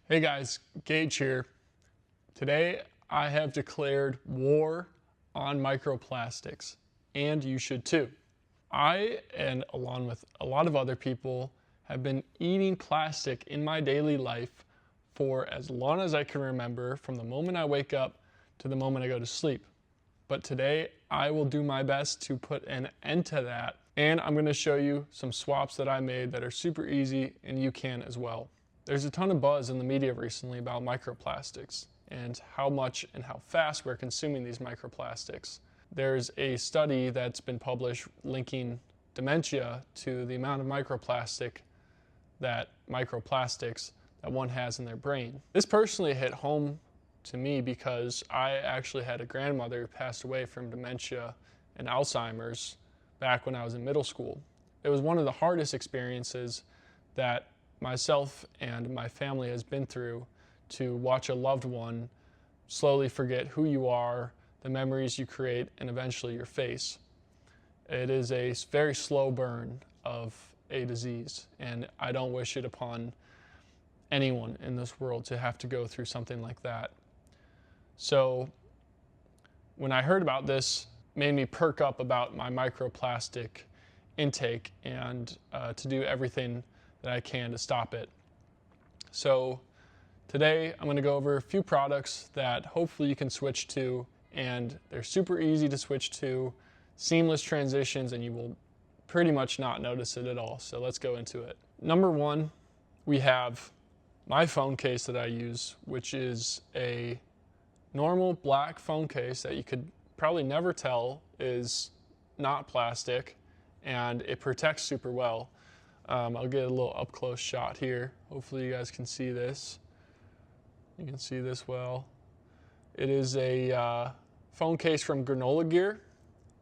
Hey guys, Gage here. Today I have declared war on microplastics, and you should too. I, and along with a lot of other people, have been eating plastic in my daily life for as long as I can remember, from the moment I wake up to the moment I go to sleep. But today I will do my best to put an end to that, and I'm going to show you some swaps that I made that are super easy, and you can as well. There's a ton of buzz in the media recently about microplastics and how much and how fast we're consuming these microplastics. There's a study that's been published linking dementia to the amount of microplastics that one has in their brain. This personally hit home to me because I actually had a grandmother who passed away from dementia and Alzheimer's back when I was in middle school. It was one of the hardest experiences that myself and my family has been through, to watch a loved one slowly forget who you are, the memories you create, and eventually your face. It is a very slow burn of a disease, and I don't wish it upon anyone in this world to have to go through something like that. So when I heard about this, it made me perk up about my microplastic intake and to do everything that I can to stop it. So today I'm going to go over a few products that hopefully you can switch to, and they're super easy to switch to, seamless transitions, and you will pretty much not notice it at all. So let's go into it. Number one, we have my phone case that I use, which is a normal black phone case that you could probably never tell is not plastic, and it protects super well. I'll get a little up close shot here. Hopefully you guys can see this. You can see this well. It is a phone case from Granola Gear,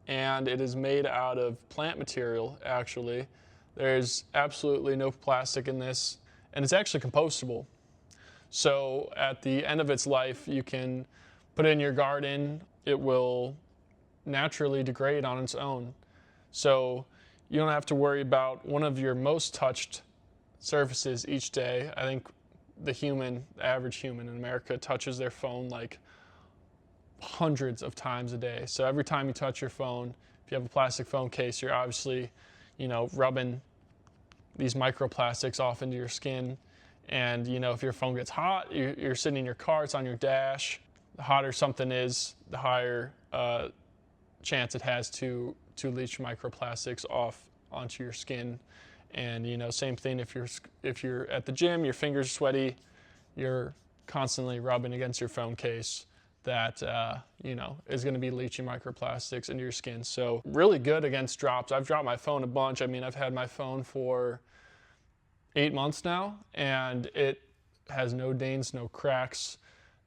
and it is made out of plant material, actually. There's absolutely no plastic in this, and it's actually compostable. So at the end of its life, you can put it in your garden. It will naturally degrade on its own. So you don't have to worry about one of your most touched surfaces each day. I think the average human in America touches their phone like hundreds of times a day. So every time you touch your phone, if you have a plastic phone case, you're obviously, rubbing these microplastics off into your skin. And, if your phone gets hot, you're sitting in your car, it's on your dash. The hotter something is, the higher chance it has to leach microplastics off onto your skin. And same thing if you're at the gym, your fingers sweaty, you're constantly rubbing against your phone case, that is going to be leaching microplastics into your skin. So really good against drops. I've dropped my phone a bunch. I mean, I've had my phone for 8 months now, and it has no dings, no cracks,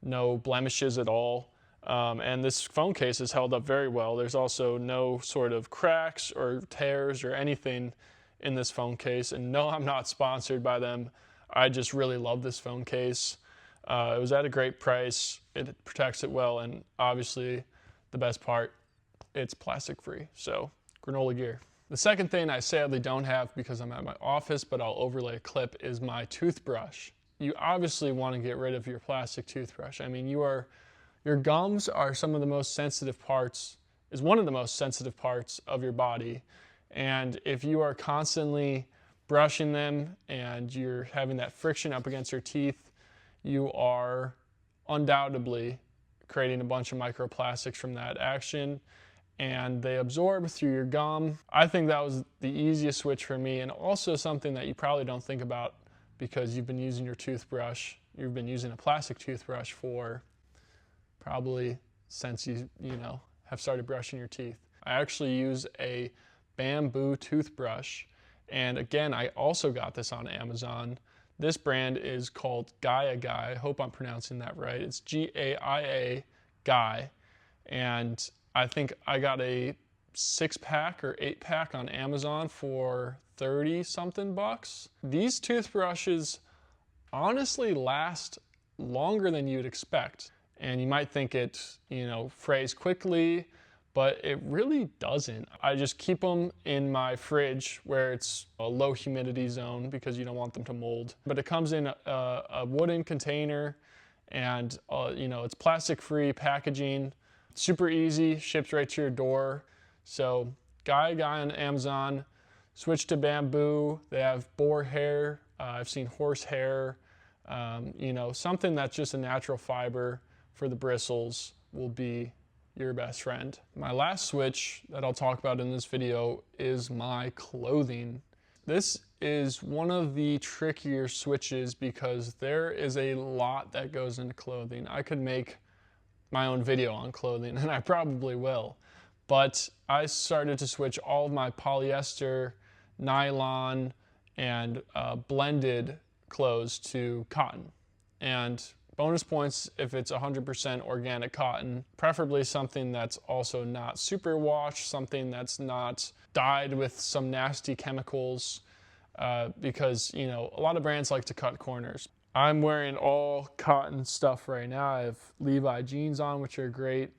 no blemishes at all. And this phone case is held up very well. There's also no sort of cracks or tears or anything in this phone case. And no, I'm not sponsored by them. I just really love this phone case. It was at a great price. It protects it well. And obviously, the best part, it's plastic free. So Granola Gear. The second thing I sadly don't have because I'm at my office, but I'll overlay a clip, is my toothbrush. You obviously want to get rid of your plastic toothbrush. I mean, your gums are one of the most sensitive parts of your body. And if you are constantly brushing them and you're having that friction up against your teeth, you are undoubtedly creating a bunch of microplastics from that action, and they absorb through your gum. I think that was the easiest switch for me, and also something that you probably don't think about because you've been using you've been using a plastic toothbrush for probably since you have started brushing your teeth. I actually use a bamboo toothbrush, and again, I also got this on Amazon. This brand is called Gaia Guy. I hope I'm pronouncing that right. It's Gaia Guy, and I think I got a 6-pack or 8-pack on Amazon for 30 something bucks. These toothbrushes honestly last longer than you'd expect. And you might think it, frays quickly, but it really doesn't. I just keep them in my fridge where it's a low humidity zone because you don't want them to mold. But it comes in a wooden container, and it's plastic-free packaging. Super easy, ships right to your door. So guy on Amazon, switch to bamboo. They have boar hair. I've seen horse hair. Something that's just a natural fiber for the bristles will be your best friend. My last switch that I'll talk about in this video is my clothing. This is one of the trickier switches because there is a lot that goes into clothing. I could make my own video on clothing, and I probably will. But I started to switch all of my polyester, nylon, and blended clothes to cotton. And bonus points if it's 100% organic cotton, preferably something that's also not superwash, something that's not dyed with some nasty chemicals, because a lot of brands like to cut corners. I'm wearing all cotton stuff right now. I have Levi jeans on, which are great,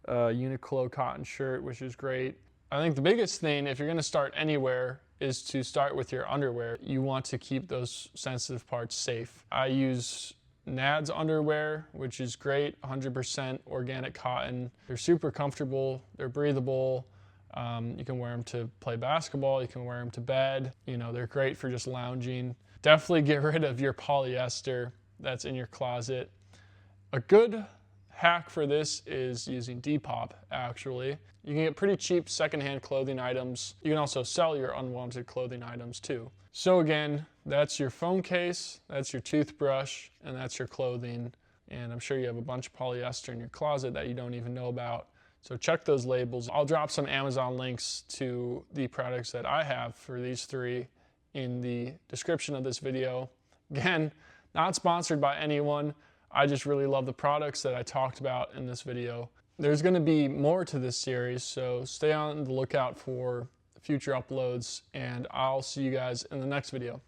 Uniqlo cotton shirt, which is great. I think the biggest thing, if you're going to start anywhere, is to start with your underwear. You want to keep those sensitive parts safe. I use Nads underwear, which is great, 100% organic cotton. They're super comfortable, they're breathable. You can wear them to play basketball, you can wear them to bed. They're great for just lounging. Definitely get rid of your polyester that's in your closet. A good hack for this is using Depop, actually. You can get pretty cheap secondhand clothing items. You can also sell your unwanted clothing items too. So again, that's your phone case, that's your toothbrush, and that's your clothing. And I'm sure you have a bunch of polyester in your closet that you don't even know about. So check those labels. I'll drop some Amazon links to the products that I have for these three in the description of this video. Again, not sponsored by anyone. I just really love the products that I talked about in this video. There's going to be more to this series, so stay on the lookout for future uploads, and I'll see you guys in the next video.